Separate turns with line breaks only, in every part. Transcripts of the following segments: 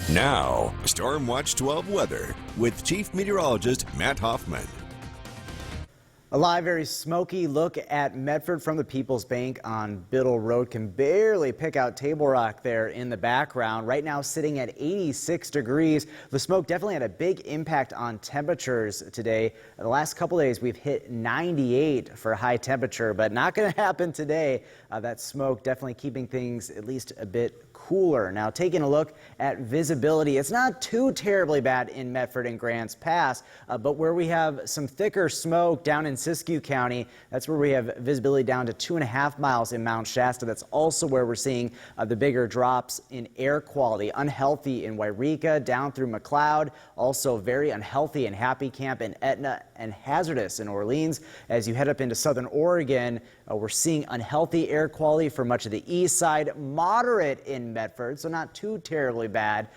Now, Storm Watch 12 weather with Chief Meteorologist Matt Hoffman.
A live, very smoky look at Medford from the People's Bank on Biddle Road. Can barely pick out Table Rock there in the background. Right now sitting at 86 degrees. The smoke definitely had a big impact on temperatures today. The last couple days we've hit 98 for high temperature, but not going to happen today. That smoke definitely keeping things at least a bit cooler. Now taking a look at visibility, it's not too terribly bad in Medford and Grants Pass, but where we have some thicker smoke down in Siskiyou County, that's where we have visibility down to 2.5 miles in Mount Shasta. That's also where we're seeing the bigger drops in air quality. Unhealthy in Wairika, down through McLeod, also very unhealthy in Happy Camp and Etna, and hazardous in Orleans. As you head up into southern Oregon, we're seeing unhealthy air quality for much of the east side, moderate in Medford, so not too terribly bad.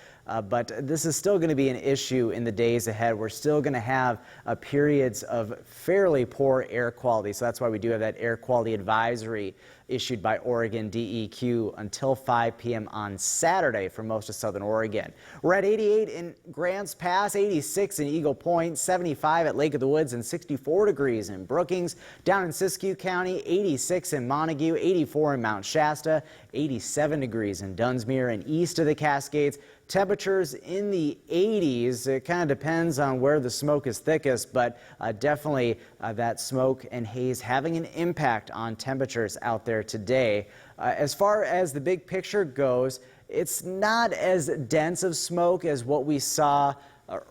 But this is still going to be an issue in the days ahead. We're still going to have periods of fairly poor air quality. So that's why we do have that air quality advisory issued by Oregon DEQ until 5 p.m. on Saturday for most of southern Oregon. We're at 88 in Grants Pass, 86 in Eagle Point, 75 at Lake of the Woods, and 64 degrees in Brookings. Down in Siskiyou County, 86 in Montague, 84 in Mount Shasta, 87 degrees in Dunsmuir, and east of the Cascades. Temperatures in the 80s. It kind of depends on where the smoke is thickest, but definitely that smoke and haze having an impact on temperatures out there today. As far as the big picture goes, it's not as dense of smoke as what we saw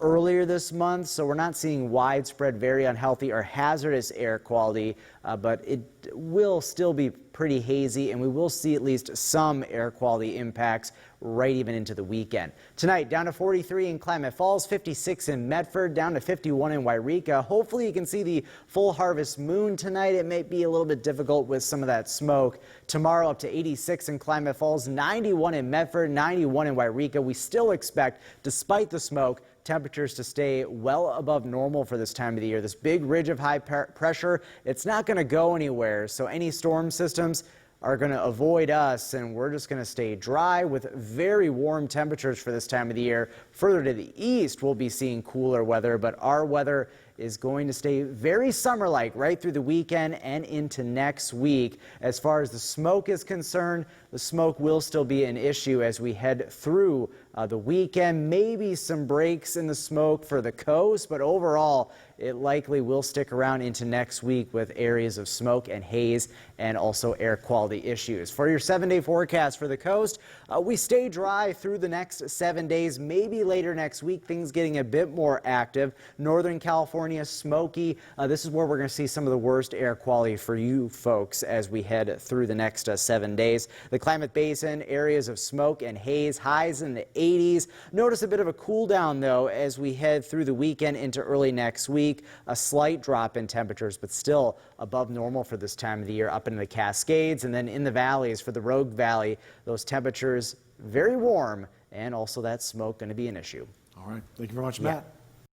earlier this month, so we're not seeing widespread, very unhealthy or hazardous air quality, but it will still be pretty hazy, and we will see at least some air quality impacts right even into the weekend. Tonight, down to 43 in Klamath Falls, 56 in Medford, down to 51 in Wairika. Hopefully you can see the full harvest moon tonight. It may be a little bit difficult with some of that smoke. Tomorrow up to 86 in Klamath Falls, 91 in Medford, 91 in Wairika. We still expect, despite the smoke, temperatures to stay well above normal for this time of the year. This big ridge of high pressure, it's not going to go anywhere, so any storm systems are going to avoid us, and we're just going to stay dry with very warm temperatures for this time of the year. Further to the east, we'll be seeing cooler weather, but our weather is going to stay very summer-like right through the weekend and into next week. As far as the smoke is concerned, the smoke will still be an issue as we head through the weekend. Maybe some breaks in the smoke for the coast, but overall, it likely will stick around into next week with areas of smoke and haze and also air quality issues. For your 7-day forecast for the coast, we stay dry through the next 7 days, maybe later next week, things getting a bit more active. Northern California, smoky. This is where we're going to see some of the worst air quality for you folks as we head through the next 7 days. The Klamath Basin, areas of smoke and haze, highs in the 80s. Notice a bit of a cool down, though, as we head through the weekend into early next week. A slight drop in temperatures, but still above normal for this time of the year up in the Cascades, and then in the valleys for the Rogue Valley, those temperatures very warm, and also that smoke going to be an issue.
All right. Thank you very much, Matt.